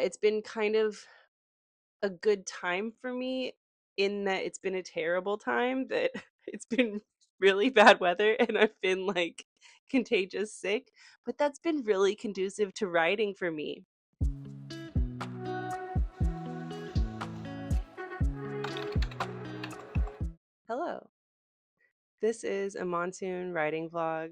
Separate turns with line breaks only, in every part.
It's been kind of a good time for me in that it's been a terrible time that it's been really bad weather and I've been like contagious sick, but that's been really conducive to writing for me. Hello. This is a monsoon writing vlog.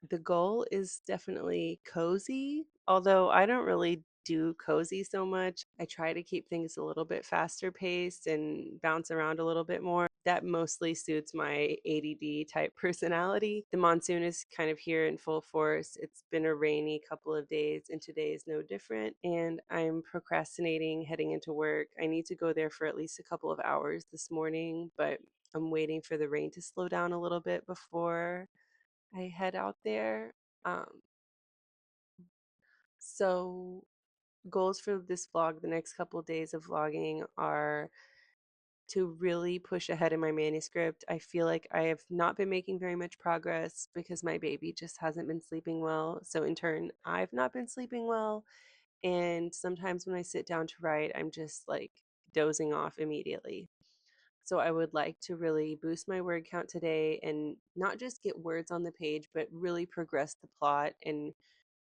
The goal is definitely cozy, although I don't really do cozy so much. I try to keep things a little bit faster paced and bounce around a little bit more. That mostly suits my ADD type personality. The monsoon is kind of here in full force. It's been a rainy couple of days, and today is no different. And I'm procrastinating heading into work. I need to go there for at least a couple of hours this morning, but I'm waiting for the rain to slow down a little bit before I head out there. Um, so goals for this vlog, the next couple of days of vlogging, are to really push ahead in my manuscript. I feel like I have not been making very much progress because my baby just hasn't been sleeping well. So in turn, I've not been sleeping well. And sometimes when I sit down to write, I'm just like dozing off immediately. So I would like to really boost my word count today and not just get words on the page, but really progress the plot and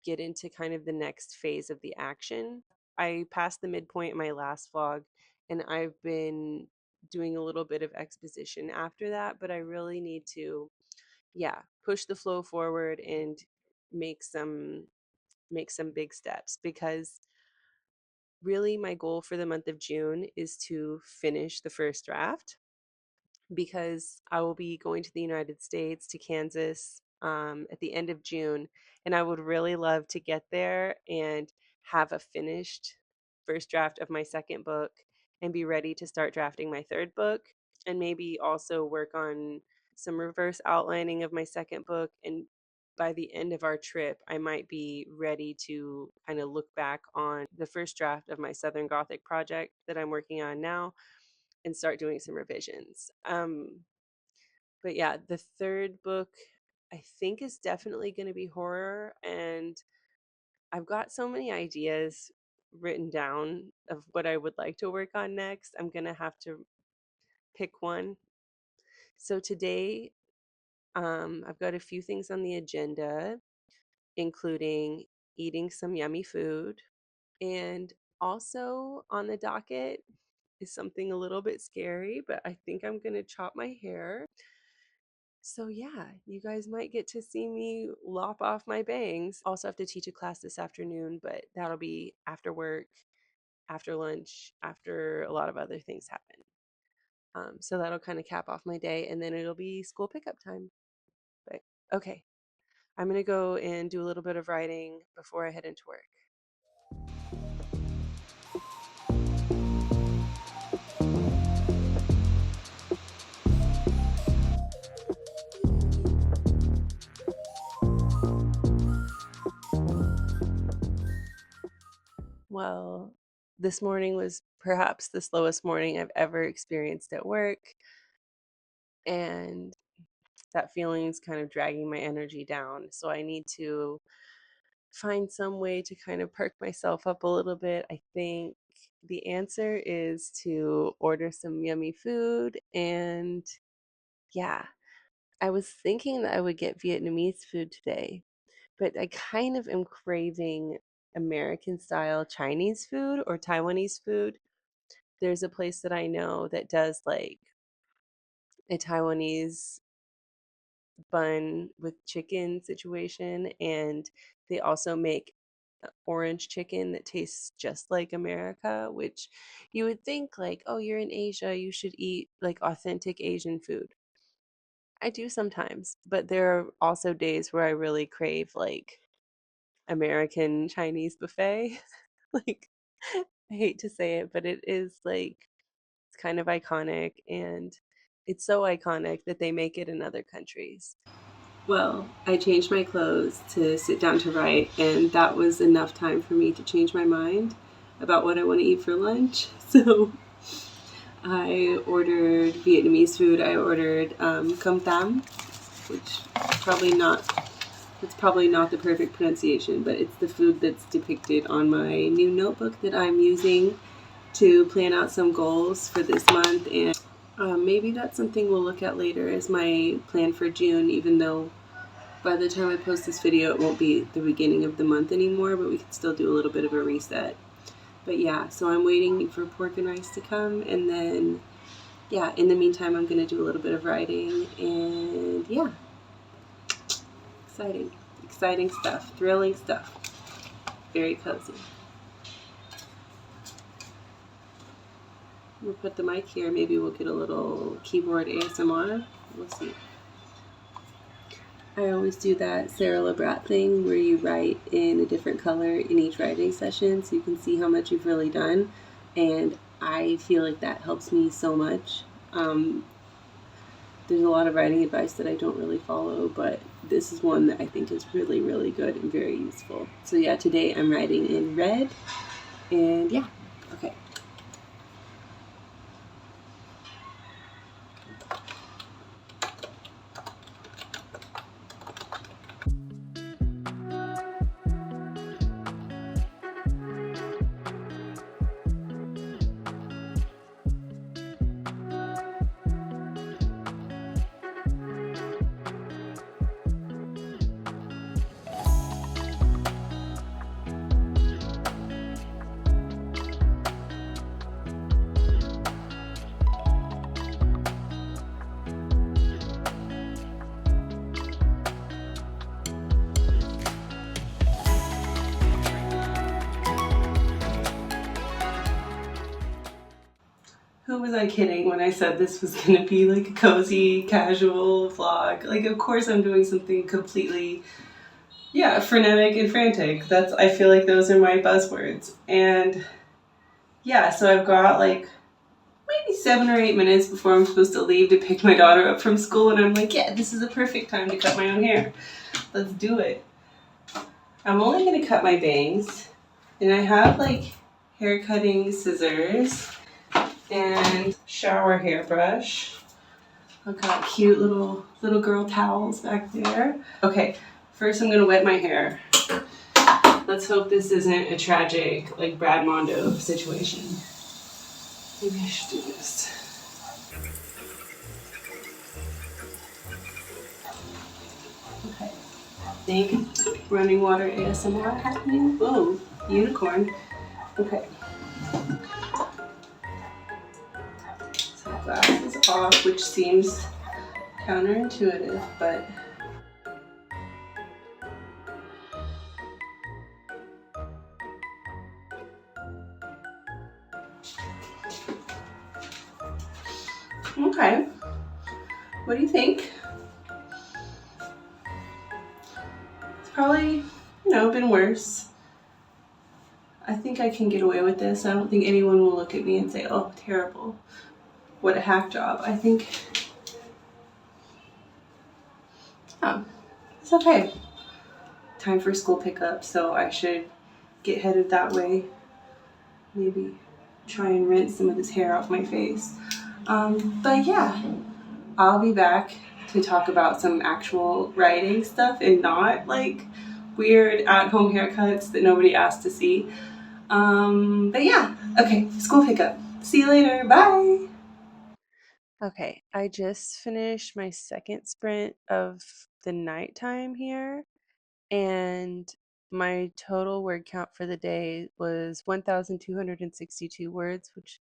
get into kind of the next phase of the action. I passed the midpoint in my last vlog and I've been doing a little bit of exposition after that, but I really need to, yeah, push the flow forward and make some make some big steps because really my goal for the month of June is to finish the first draft because I will be going to the United States, to Kansas, at the end of June. And I would really love to get there and have a finished first draft of my second book and be ready to start drafting my third book. And maybe also work on some reverse outlining of my second book. And by the end of our trip, I might be ready to kind of look back on the first draft of my Southern Gothic project that I'm working on now and start doing some revisions. But yeah, the third book I think is definitely going to be horror, and I've got so many ideas written down of what I would like to work on next. I'm going to have to pick one. So today, I've got a few things on the agenda, including eating some yummy food, and also on the docket is something a little bit scary, but I think I'm going to chop my hair. So yeah, you guys might get to see me lop off my bangs. Also have to teach a class this afternoon, but that'll be after work, after lunch, after a lot of other things happen. So that'll kind of cap off my day, and then it'll be school pickup time. But okay, I'm gonna go and do a little bit of writing before I head into work. Well, this morning was perhaps the slowest morning I've ever experienced at work, and that feeling is kind of dragging my energy down. So I need to find some way to kind of perk myself up a little bit. I think the answer is to order some yummy food. And yeah, I was thinking that I would get Vietnamese food today, but I kind of am craving American style Chinese food or Taiwanese food. There's a place that I know that does like a Taiwanese bun with chicken situation, and they also make orange chicken that tastes just like America, which you would think like, oh, you're in Asia, you should eat like authentic Asian food. I do sometimes, but there are also days where I really crave like American Chinese buffet. Like, I hate to say it, but it is like it's kind of iconic, and it's so iconic that they make it in other countries. Well, I changed my clothes to sit down to write, and that was enough time for me to change my mind about what I want to eat for lunch. So I ordered Vietnamese food. I ordered cơm tam, which is probably not It's probably not the perfect pronunciation, but it's the food that's depicted on my new notebook that I'm using to plan out some goals for this month. And maybe that's something we'll look at later as my plan for June, even though by the time I post this video, it won't be the beginning of the month anymore, but we can still do a little bit of a reset. But yeah, so I'm waiting for pork and rice to come, and then yeah, in the meantime, I'm gonna do a little bit of writing, and yeah, exciting stuff, thrilling stuff, very cozy. We'll put the mic here, maybe we'll get a little keyboard ASMR, we'll see. I always do that Sarah LeBrat thing where you write in a different color in each writing session so you can see how much you've really done, and I feel like that helps me so much. There's a lot of writing advice that I don't really follow, but this is one that I think is really, really good and very useful. So yeah, today I'm writing in red, and yeah, okay. Who was I kidding when I said this was going to be like a cozy, casual vlog? Like, of course I'm doing something completely, yeah, frenetic and frantic. I feel like those are my buzzwords. And yeah, so I've got like maybe 7 or 8 minutes before I'm supposed to leave to pick my daughter up from school, and I'm like, yeah, this is the perfect time to cut my own hair. Let's do it. I'm only going to cut my bangs, and I have like hair cutting scissors and shower hairbrush. I've got cute little girl towels back there. Okay, first I'm gonna wet my hair. Let's hope this isn't a tragic, like Brad Mondo situation. Maybe I should do this. Okay, I think running water ASMR happening. Whoa, unicorn. Okay. Glasses off, which seems counterintuitive, but okay. What do you think? It's probably, been worse. I think I can get away with this. I don't think anyone will look at me and say, oh, terrible. What a hack job. I think, oh, it's okay. Time for school pickup, so I should get headed that way. Maybe try and rinse some of this hair off my face. But yeah, I'll be back to talk about some actual writing stuff and not like weird at-home haircuts that nobody asked to see. But yeah, okay, school pickup. See you later. Bye. Okay, I just finished my second sprint of the nighttime here, and my total word count for the day was 1,262 words, which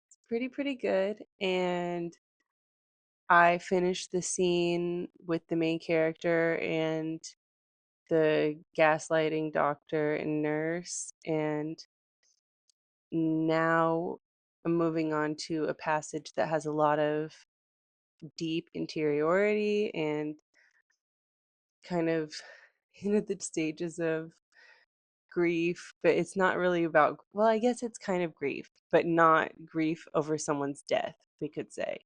is pretty good. And I finished the scene with the main character and the gaslighting doctor and nurse, and now I'm moving on to a passage that has a lot of deep interiority and kind of hinted the stages of grief, but it's not really about, well, I guess it's kind of grief, but not grief over someone's death, we could say.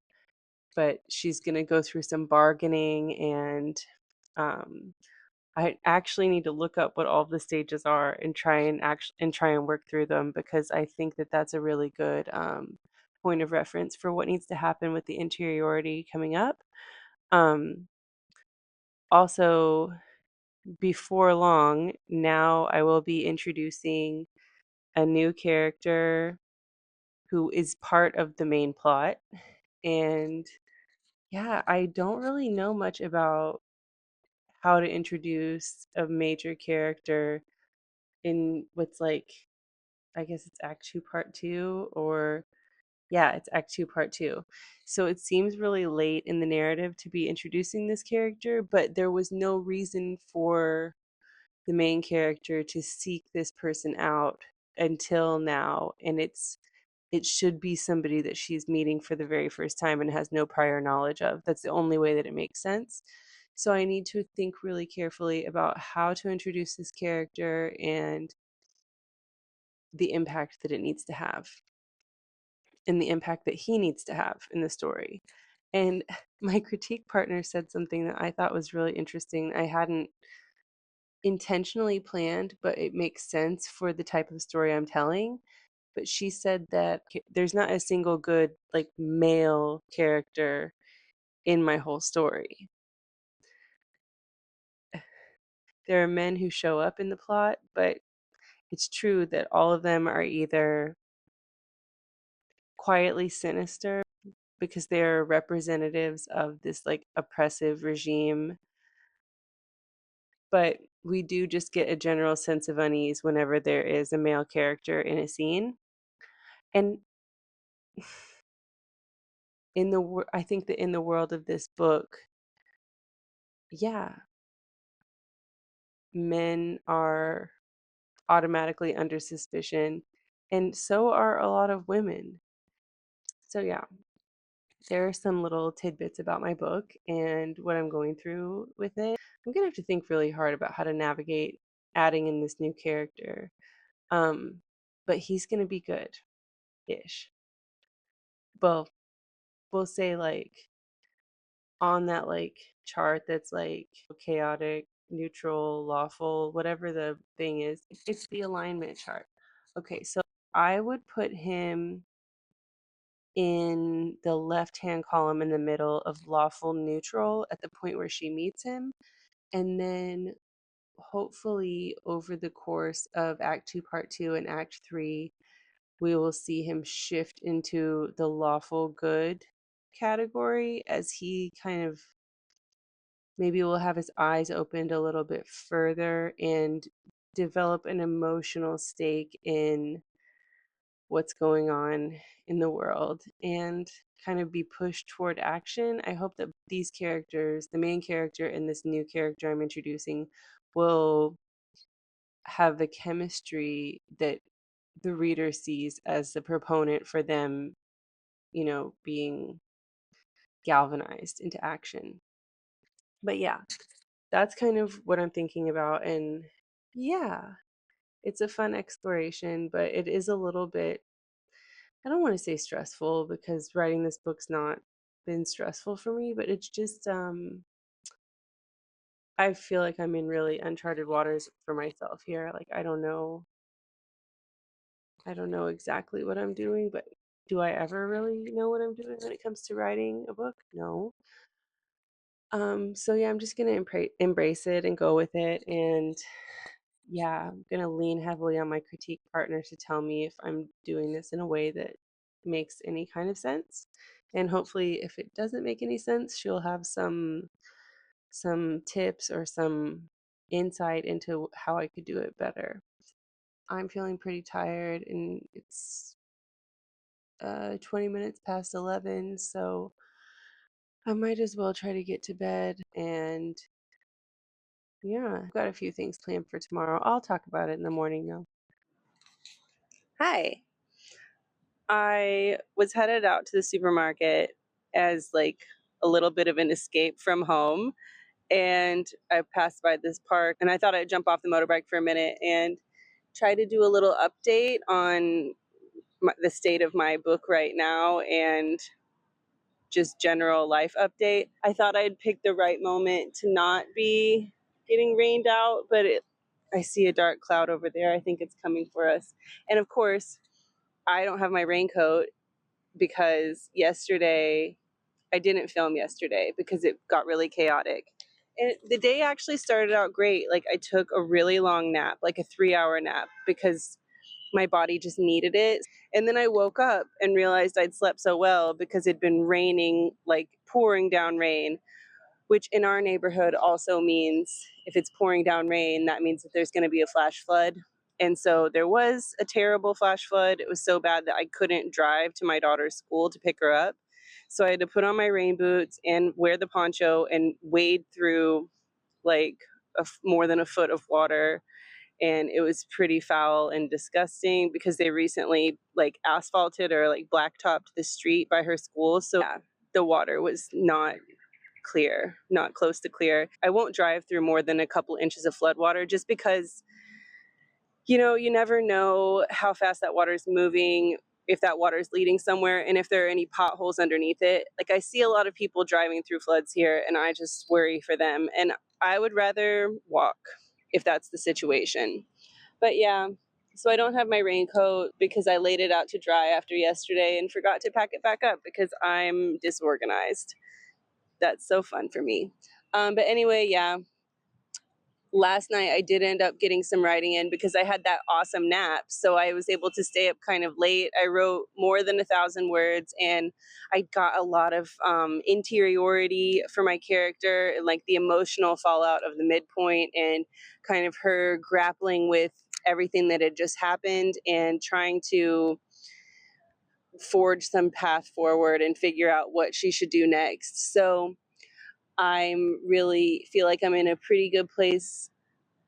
But she's going to go through some bargaining, and um, I actually need to look up what all the stages are and try and work through them, because I think that that's a really good point of reference for what needs to happen with the interiority coming up. Also, before long, now I will be introducing a new character who is part of the main plot. And yeah, I don't really know much about how to introduce a major character in what's like, I guess it's Act Two, Part Two, or yeah, it's Act Two, Part Two. So it seems really late in the narrative to be introducing this character, but there was no reason for the main character to seek this person out until now. And it should be somebody that she's meeting for the very first time and has no prior knowledge of. That's the only way that it makes sense. So I need to think really carefully about how to introduce this character and the impact that it needs to have and the impact that he needs to have in the story. And my critique partner said something that I thought was really interesting. I hadn't intentionally planned, but it makes sense for the type of story I'm telling. But she said that there's not a single good like male character in my whole story. There are men who show up in the plot, but it's true that all of them are either quietly sinister because they're representatives of this like oppressive regime, but we do just get a general sense of unease whenever there is a male character in a scene. And I think that in the world of this book, yeah, men are automatically under suspicion, and so are a lot of women. So yeah, there are some little tidbits about my book and what I'm going through with it. I'm gonna have to think really hard about how to navigate adding in this new character. Um, but he's gonna be good-ish. Well, we'll say like on that like chart that's like chaotic, neutral, lawful, whatever the thing is. It's the alignment chart. Okay, so I would put him in the left-hand column in the middle of lawful neutral at the point where she meets him. And then hopefully over the course of Act Two, Part Two, and Act Three, we will see him shift into the lawful good category as he kind of maybe will have his eyes opened a little bit further and develop an emotional stake in what's going on in the world and kind of be pushed toward action. I hope that these characters, the main character and this new character I'm introducing, will have the chemistry that the reader sees as the proponent for them, being galvanized into action. But yeah, that's kind of what I'm thinking about. And yeah, it's a fun exploration, but it is a little bit, I don't want to say stressful because writing this book's not been stressful for me, but it's just, I feel like I'm in really uncharted waters for myself here. Like, I don't know exactly what I'm doing, but do I ever really know what I'm doing when it comes to writing a book? No. So yeah, I'm just gonna embrace it and go with it. And yeah, I'm gonna lean heavily on my critique partner to tell me if I'm doing this in a way that makes any kind of sense. And hopefully if it doesn't make any sense, she'll have some tips or some insight into how I could do it better. I'm feeling pretty tired and it's 20 minutes past 11, so I might as well try to get to bed. And yeah, I've got a few things planned for tomorrow. I'll talk about it in the morning though. Hi. I was headed out to the supermarket as like a little bit of an escape from home. And I passed by this park and I thought I'd jump off the motorbike for a minute and try to do a little update on the state of my book right now and just general life update. I thought I'd pick the right moment to not be getting rained out, but I see a dark cloud over there. I think it's coming for us. And of course, I don't have my raincoat because I didn't film yesterday because it got really chaotic. the day actually started out great. Like I took a really long nap, like a 3-hour nap, because my body just needed it. And then I woke up and realized I'd slept so well because it'd been raining, like pouring down rain, which in our neighborhood also means if it's pouring down rain, that means that there's going to be a flash flood. And so there was a terrible flash flood. It was so bad that I couldn't drive to my daughter's school to pick her up. So I had to put on my rain boots and wear the poncho and wade through like more than a foot of water. And it was pretty foul and disgusting because they recently like asphalted or like blacktopped the street by her school. So yeah, the water was not clear, not close to clear. I won't drive through more than a couple inches of flood water just because, you never know how fast that water is moving, if that water is leading somewhere, and if there are any potholes underneath it. Like I see a lot of people driving through floods here, and I just worry for them. And I would rather walk if that's the situation. But yeah, so I don't have my raincoat because I laid it out to dry after yesterday and forgot to pack it back up because I'm disorganized. That's so fun for me. But anyway, yeah, last night I did end up getting some writing in because I had that awesome nap. So I was able to stay up kind of late. I wrote more than 1,000 words and I got a lot of interiority for my character and like the emotional fallout of the midpoint and kind of her grappling with everything that had just happened and trying to forge some path forward and figure out what she should do next. So I'm really feel like I'm in a pretty good place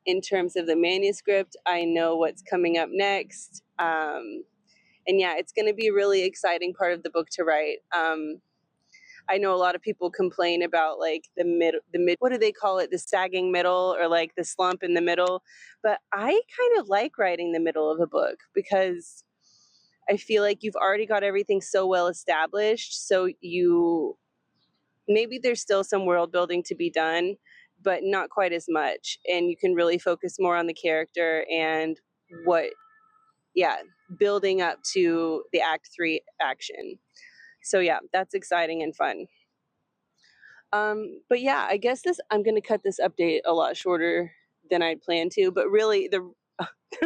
in terms of the manuscript. I know what's coming up next. And yeah, it's going to be a really exciting part of the book to write. I know a lot of people complain about like the mid, what do they call it? The sagging middle or like the slump in the middle. But I kind of like writing the middle of a book because I feel like you've already got everything so well established. So maybe there's still some world building to be done, but not quite as much. And you can really focus more on the character and yeah, building up to the Act 3 action. So yeah, that's exciting and fun. But yeah, I guess I'm going to cut this update a lot shorter than I'd planned to, but really the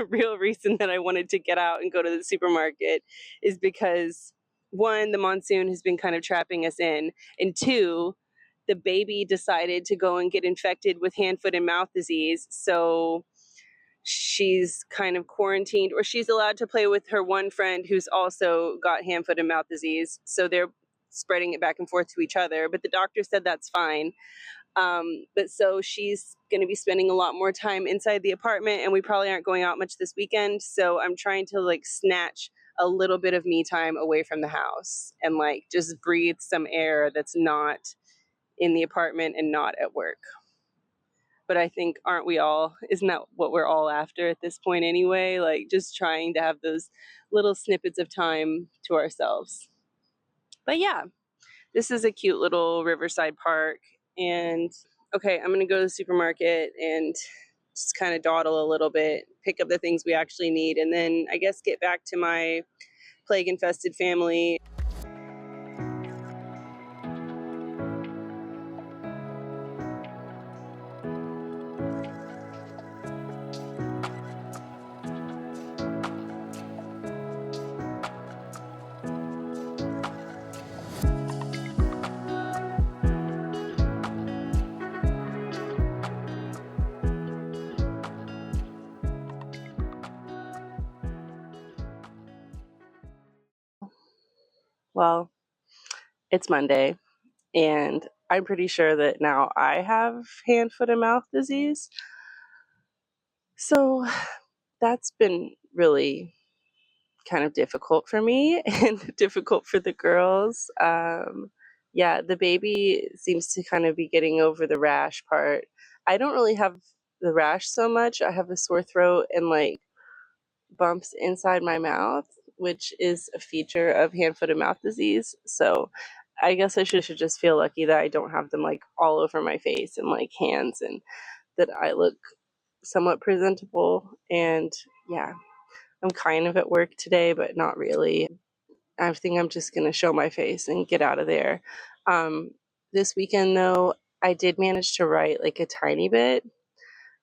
real reason that I wanted to get out and go to the supermarket is because one, the monsoon has been kind of trapping us in, and two, the baby decided to go and get infected with hand, foot, and mouth disease. So she's kind of quarantined, or she's allowed to play with her one friend who's also got hand, foot, and mouth disease. So they're spreading it back and forth to each other. But the doctor said that's fine. But so she's going to be spending a lot more time inside the apartment, and we probably aren't going out much this weekend. So I'm trying to like snatch a little bit of me time away from the house and like just breathe some air that's not in the apartment and not at work. But I think, aren't we all? Isn't that what we're all after at this point anyway? Like just trying to have those little snippets of time to ourselves. But yeah, this is a cute little riverside park. And okay, I'm going to go to the supermarket and just kind of dawdle a little bit, pick up the things we actually need, and then I guess get back to my plague-infested family. Well, it's Monday, and I'm pretty sure that now I have hand, foot, and mouth disease. So that's been really kind of difficult for me and difficult for the girls. Yeah, the baby seems to kind of be getting over the rash part. I don't really have the rash so much. I have a sore throat and like bumps inside my mouth, which is a feature of hand, foot, and mouth disease. So I guess I should just feel lucky that I don't have them like all over my face and like hands, and that I look somewhat presentable. And yeah, I'm kind of at work today, but not really. I think I'm just going to show my face and get out of there. This weekend, though, I did manage to write like a tiny bit,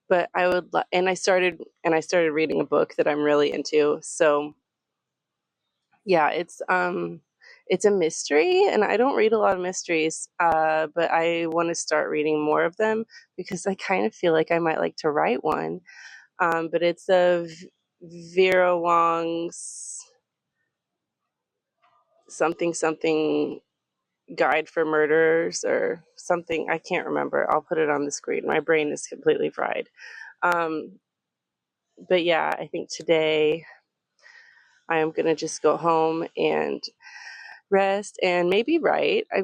but I would and I started reading a book that I'm really into. So yeah, it's a mystery, and I don't read a lot of mysteries, but I want to start reading more of them because I kind of feel like I might like to write one. But it's a Vera Wong's something something guide for murderers or something. I can't remember. I'll put it on the screen. My brain is completely fried. Um, but yeah, I think today I am going to just go home and rest and maybe write. I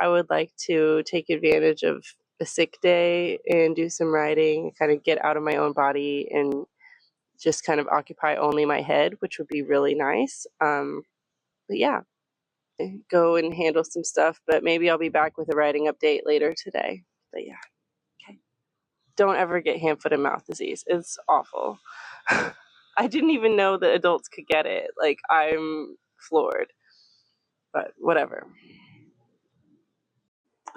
would like to take advantage of a sick day and do some writing, kind of get out of my own body and just kind of occupy only my head, which would be really nice. But yeah, go and handle some stuff, but maybe I'll be back with a writing update later today. But yeah, okay. Don't ever get hand, foot, and mouth disease. It's awful. I didn't even know that adults could get it. Like, I'm floored, but whatever.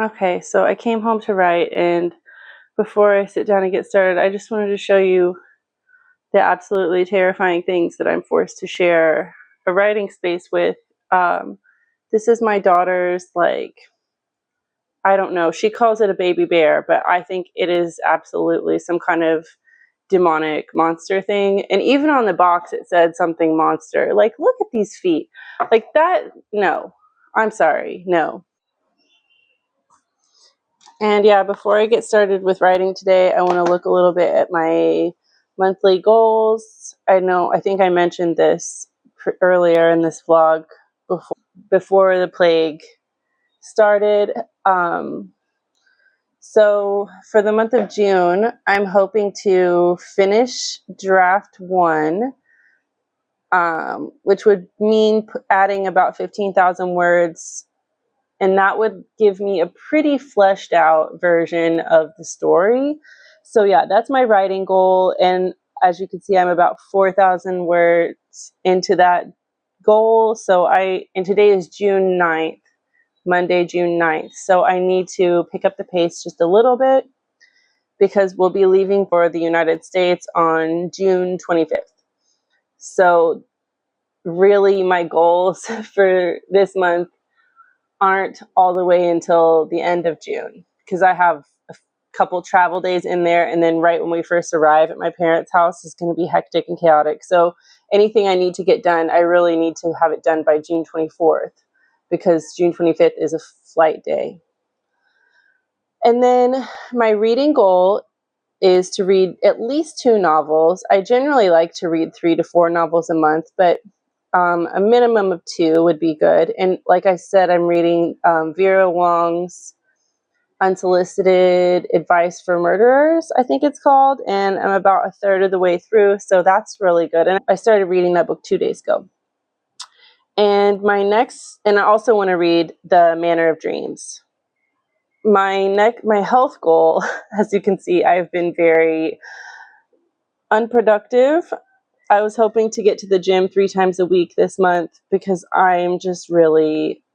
Okay, so I came home to write, and before I sit down and get started, I just wanted to show you the absolutely terrifying things that I'm forced to share a writing space with. This is my daughter's, like, I don't know, she calls it a baby bear, but I think it is absolutely some kind of demonic monster thing. And even on the box, it said something monster. Like, look at these feet. Like that, no. I'm sorry, no. And yeah, before I get started with writing today, I want to look a little bit at my monthly goals. I think I mentioned this earlier in this vlog before the plague started. So for the month of June, I'm hoping to finish draft 1, which would mean adding about 15,000 words. And that would give me a pretty fleshed out version of the story. So yeah, that's my writing goal. And as you can see, I'm about 4,000 words into that goal. And today is June 9th, Monday, June 9th. So I need to pick up the pace just a little bit because we'll be leaving for the United States on June 25th. So really my goals for this month aren't all the way until the end of June because I have a couple travel days in there, and then right when we first arrive at my parents' house is going to be hectic and chaotic. So anything I need to get done, I really need to have it done by June 24th because June 25th is a flight day. And then my reading goal is to read at least 2 novels. I generally like to read 3 to 4 novels a month, but a minimum of 2 would be good. And like I said, I'm reading Vera Wong's Unsolicited Advice for Murderers, I think it's called, and I'm about a third of the way through, so that's really good. And I started reading that book 2 days ago. And I also want to read The Manor of Dreams. My health goal, as you can see, I've been very unproductive. I was hoping to get to the gym 3 times a week this month because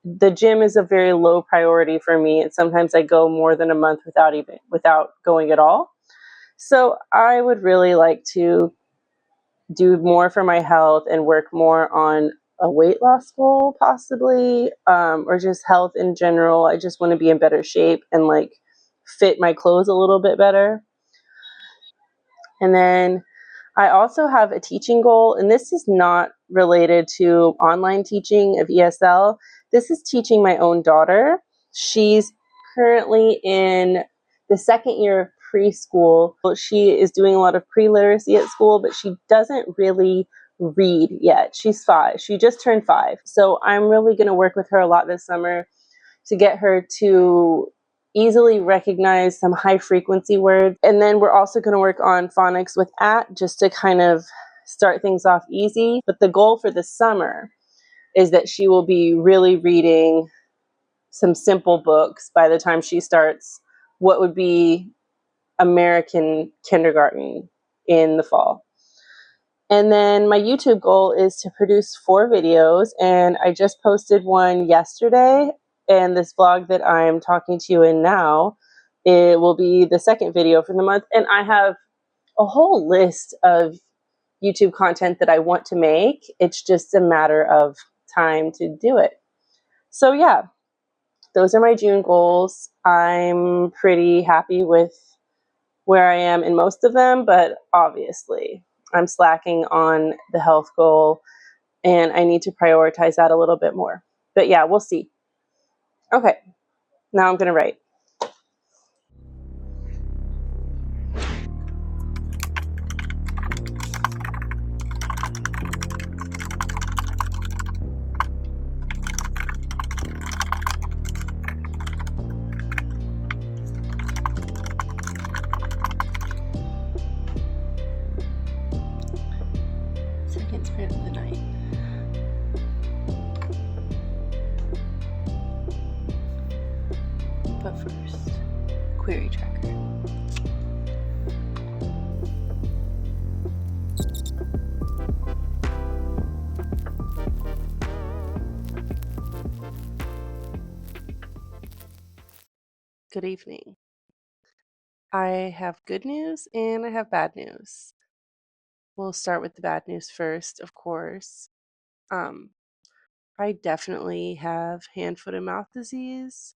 the gym is a very low priority for me, and sometimes I go more than a month without going at all. So I would really like to do more for my health and work more on a weight loss goal, possibly, or just health in general. I just want to be in better shape and like fit my clothes a little bit better. And then I also have a teaching goal, and this is not related to online teaching of ESL. This is teaching my own daughter. She's currently in the 2nd year of preschool. She is doing a lot of pre-literacy at school, but she doesn't really read yet. She's 5. She just turned 5. So I'm really going to work with her a lot this summer to get her to easily recognize some high frequency words. And then we're also going to work on phonics with just to kind of start things off easy. But the goal for the summer is that she will be really reading some simple books by the time she starts what would be American kindergarten in the fall. And then my YouTube goal is to produce 4 videos, and I just posted one yesterday. And this vlog that I'm talking to you in now, it will be the second video for the month. And I have a whole list of YouTube content that I want to make. It's just a matter of time to do it. So yeah, those are my June goals. I'm pretty happy with where I am in most of them, but obviously I'm slacking on the health goal and I need to prioritize that a little bit more. But yeah, we'll see. Okay, now I'm gonna write. Second sprint of the night. But first, query tracker. Good evening. I have good news and I have bad news. We'll start with the bad news first, of course. Um, I definitely have hand, foot, and mouth disease,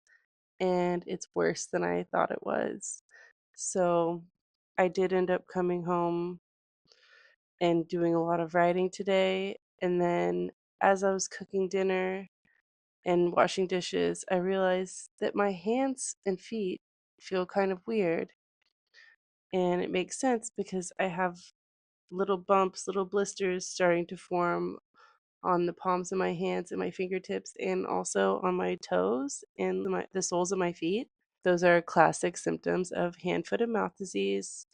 and it's worse than I thought it was. So I did end up coming home and doing a lot of writing today. And then as I was cooking dinner and washing dishes, I realized that my hands and feet feel kind of weird. And it makes sense because I have little bumps, little blisters starting to form on the palms of my hands and my fingertips and also on my toes and the soles of my feet. Those are classic symptoms of hand, foot, and mouth disease.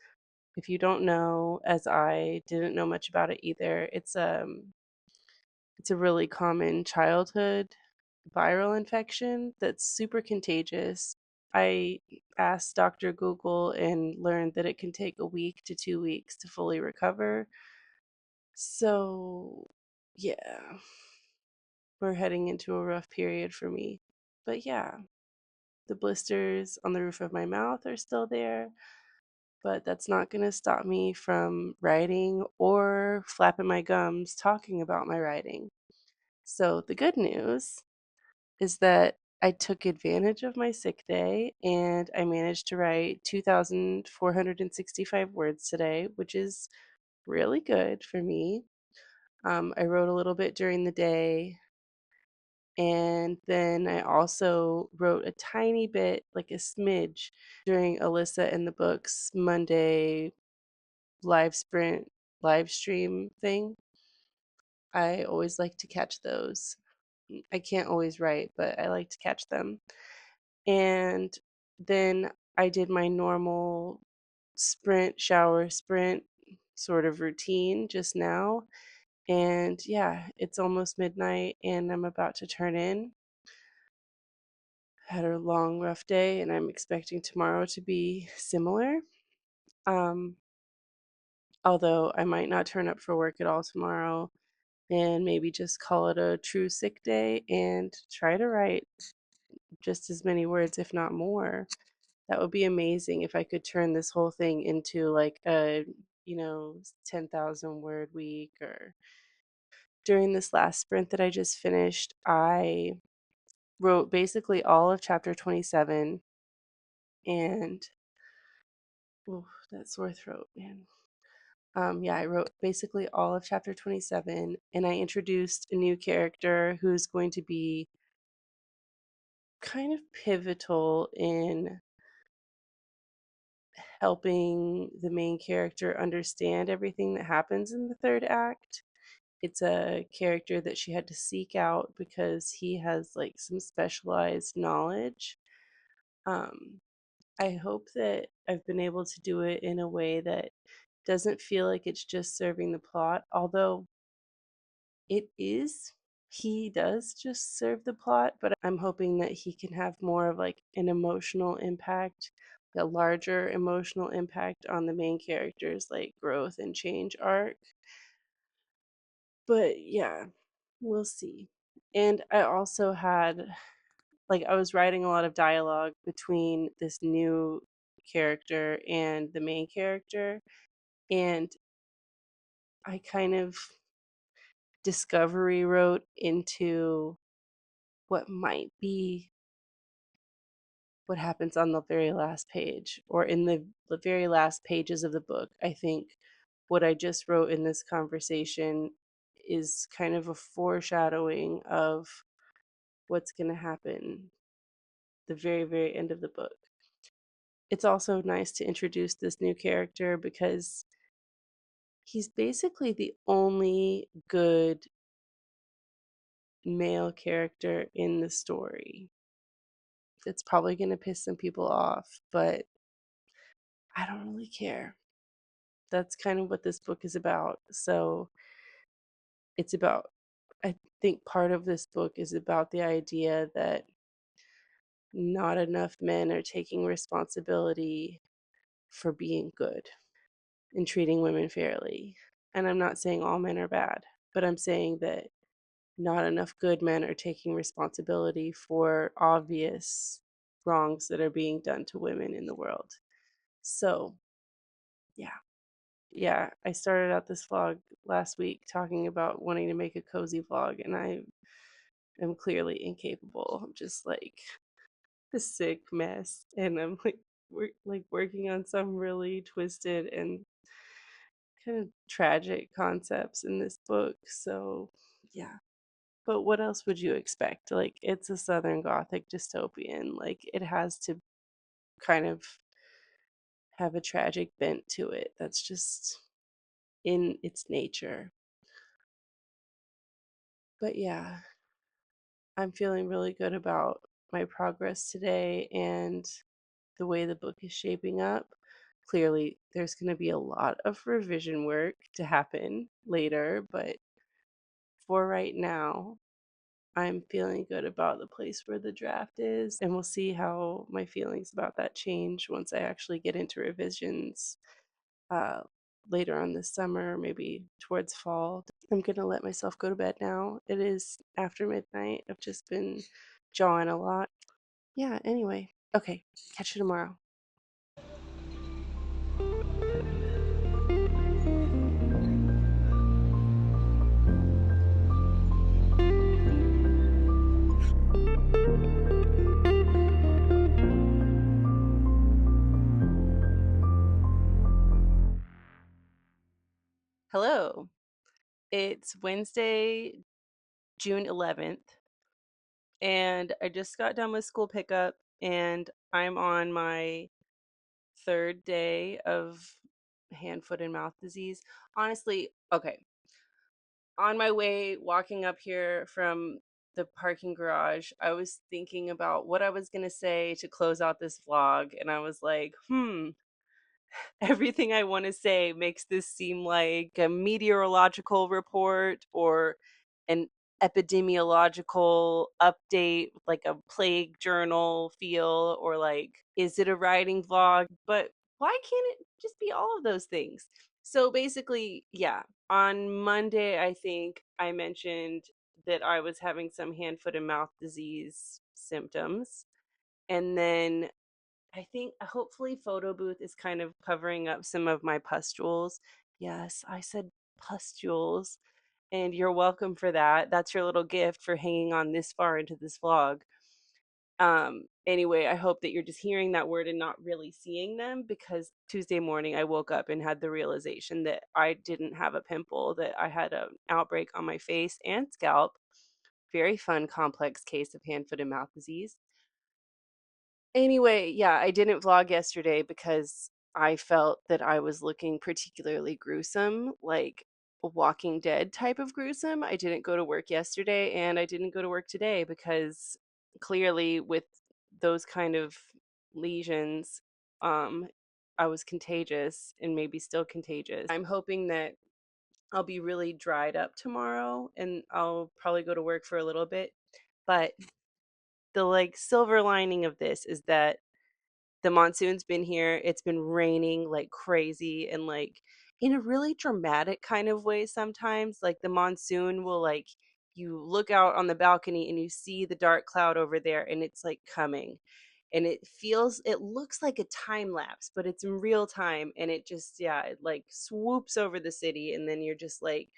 If you don't know, as I didn't know much about it either, it's a really common childhood viral infection that's super contagious. I asked Dr. Google and learned that it can take a week to 2 weeks to fully recover. So, yeah, we're heading into a rough period for me. But yeah, the blisters on the roof of my mouth are still there, but that's not going to stop me from writing or flapping my gums talking about my writing. So, the good news is that I took advantage of my sick day and I managed to write 2,465 words today, which is really good for me. I wrote a little bit during the day, and then I also wrote a tiny bit, like a smidge, during Alyssa and the Book's Monday live sprint live stream thing. I always like to catch those. I can't always write, but I like to catch them. And then I did my normal sprint, shower, sprint sort of routine just now. And yeah, it's almost midnight and I'm about to turn in. Had a long, rough day, and I'm expecting tomorrow to be similar. Um, Although I might not turn up for work at all tomorrow and maybe just call it a true sick day and try to write just as many words, if not more. That would be amazing if I could turn this whole thing into like a, 10,000 word week. Or during this last sprint that I just finished, I wrote basically all of chapter 27 and oh, that sore throat, man. Yeah, I wrote basically all of chapter 27 and I introduced a new character who's going to be kind of pivotal in helping the main character understand everything that happens in the third act. It's a character that she had to seek out because he has like some specialized knowledge. Um, I hope that I've been able to do it in a way that doesn't feel like it's just serving the plot, although it is. He does just serve the plot, but I'm hoping that he can have more of like an emotional impact, a larger emotional impact on the main character's like growth and change arc. But yeah, we'll see. And I also had like I was writing a lot of dialogue between this new character and the main character, and I kind of discovery wrote into what might be what happens on the very last page or in the very last pages of the book. I think what I just wrote in this conversation is kind of a foreshadowing of what's going to happen the very, very end of the book. It's also nice to introduce this new character because he's basically the only good male character in the story. It's probably going to piss some people off, but I don't really care. That's kind of what this book is about. So it's about, I think part of this book is about the idea that not enough men are taking responsibility for being good and treating women fairly. And I'm not saying all men are bad, but I'm saying that not enough good men are taking responsibility for obvious wrongs that are being done to women in the world. So, yeah. Yeah, I started out this vlog last week talking about wanting to make a cozy vlog, and I am clearly incapable. I'm just like a sick mess, and I'm like working on some really twisted and kind of tragic concepts in this book. So, yeah. But what else would you expect? Like, it's a Southern Gothic dystopian. Like, it has to kind of have a tragic bent to it. That's just in its nature. But yeah, I'm feeling really good about my progress today and the way the book is shaping up. Clearly, there's going to be a lot of revision work to happen later, but for right now, I'm feeling good about the place where the draft is, and we'll see how my feelings about that change once I actually get into revisions uh, later on this summer, maybe towards fall. I'm gonna let myself go to bed now. It is after midnight. I've just been jawing a lot. Yeah, anyway. Okay, catch you tomorrow. Hello. It's Wednesday, June 11th, and I just got done with school pickup, and I'm on my third day of hand, foot, and mouth disease. Honestly, okay. On my way walking up here from the parking garage, I was thinking about what I was going to say to close out this vlog. And I was like, everything I want to say makes this seem like a meteorological report or an epidemiological update, like a plague journal feel, or like, is it a writing vlog? But why can't it just be all of those things? So basically, yeah, on Monday, I think I mentioned that I was having some hand, foot, and mouth disease symptoms. And then I think hopefully photo booth is kind of covering up some of my pustules. Yes, I said pustules, and you're welcome for that. That's your little gift for hanging on this far into this vlog. Anyway, I hope that you're just hearing that word and not really seeing them, because Tuesday morning I woke up and had the realization that I didn't have a pimple, that I had an outbreak on my face and scalp. Very fun, complex case of hand, foot, and mouth disease. Anyway, yeah, I didn't vlog yesterday because I felt that I was looking particularly gruesome, like a Walking Dead type of gruesome. I didn't go to work yesterday and I didn't go to work today because clearly with those kind of lesions, um, I was contagious and maybe still contagious. I'm hoping that I'll be really dried up tomorrow and I'll probably go to work for a little bit. But the like silver lining of this is that the monsoon's been here. It's been raining like crazy and like in a really dramatic kind of way sometimes. Like the monsoon will like you look out on the balcony and you see the dark cloud over there, and it's like coming, and it looks like a time lapse, but it's in real time, and it just, yeah, it like swoops over the city, and then you're just like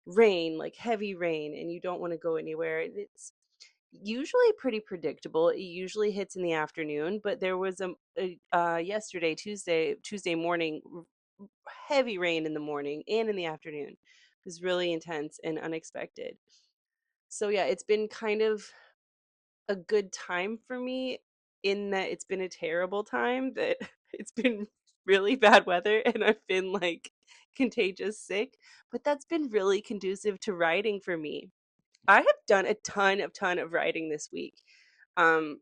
rain, like heavy rain, and you don't want to go anywhere. It's usually pretty predictable. It usually hits in the afternoon, but there was yesterday, Tuesday morning, heavy rain in the morning and in the afternoon. It was really intense and unexpected. So yeah, it's been kind of a good time for me, in that it's been a terrible time that it's been really bad weather and I've been like contagious sick, but that's been really conducive to writing for me. I have done a ton of writing this week. Um,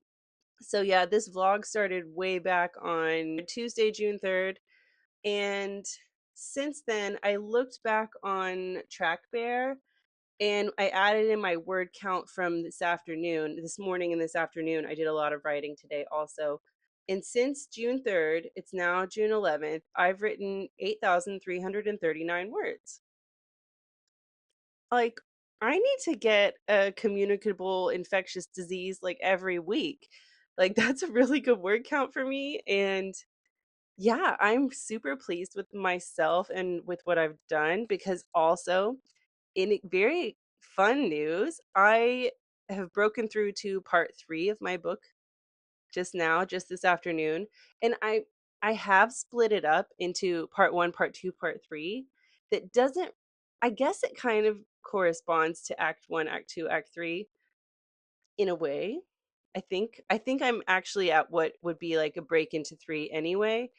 so yeah, this vlog started way back on Tuesday, June 3rd. And since then, I looked back on TrackBear and I added in my word count from this morning and this afternoon. I did a lot of writing today also. And since June 3rd, it's now June 11th, I've written 8,339 words. Like, I need to get a communicable infectious disease like every week. Like, that's a really good word count for me. And yeah, I'm super pleased with myself and with what I've done, because also, in very fun news, I have broken through to part 3 of my book just now, just this afternoon, and I have split it up into part 1, part 2, part 3. That doesn't, I guess it kind of corresponds to act 1, act 2, act 3 in a way. I think I'm actually at what would be like a break into 3 anyway.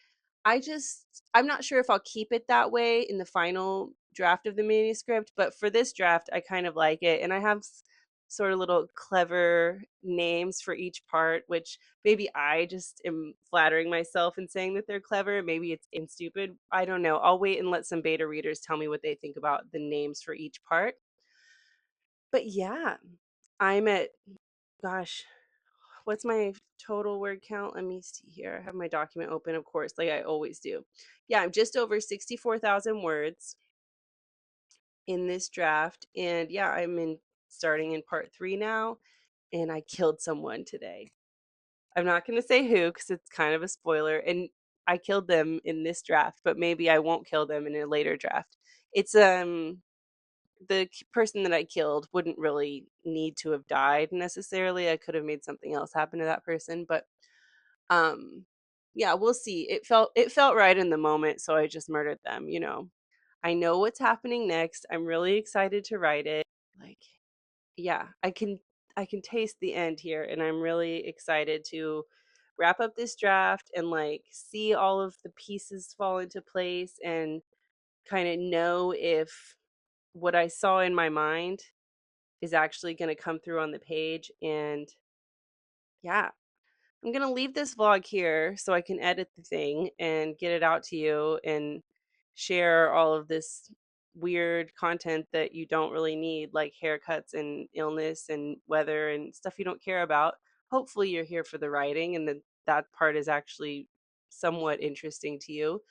I'm not sure if I'll keep it that way in the final draft of the manuscript, but for this draft, I kind of like it. And I have sort of little clever names for each part, which maybe I just am flattering myself and saying that they're clever. Maybe it's in stupid. I don't know. I'll wait and let some beta readers tell me what they think about the names for each part. But yeah, I'm at, gosh, what's my total word count? Let me see here. I have my document open, of course, like I always do. Yeah, I'm just over 64,000 words in this draft. And yeah, starting in part 3 now, and I killed someone today. I'm not going to say who because it's kind of a spoiler. And I killed them in this draft, but maybe I won't kill them in a later draft. It's the person that I killed wouldn't really need to have died necessarily. I could have made something else happen to that person, but um yeah, we'll see. It felt right in the moment, so I just murdered them. I know what's happening next. I'm really excited to write it. Like, yeah, I can taste the end here, and I'm really excited to wrap up this draft and like see all of the pieces fall into place and kind of know if what I saw in my mind is actually going to come through on the page. And yeah, I'm going to leave this vlog here so I can edit the thing and get it out to you and share all of this weird content that you don't really need, like haircuts and illness and weather and stuff you don't care about. Hopefully, you're here for the writing and that part is actually somewhat interesting to you.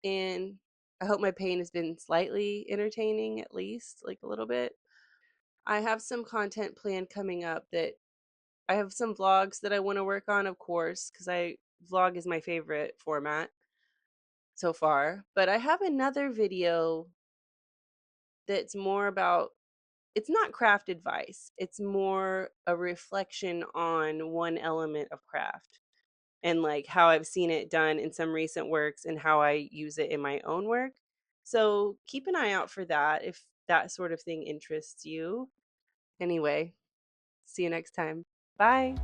And I hope my pain has been slightly entertaining, at least, like a little bit. I have some content planned coming up that I have some vlogs that I want to work on, of course, because I vlog is my favorite format so far. But I have another video that's more about, it's not craft advice. It's more a reflection on one element of craft and like how I've seen it done in some recent works and how I use it in my own work. So keep an eye out for that if that sort of thing interests you. Anyway, see you next time. Bye.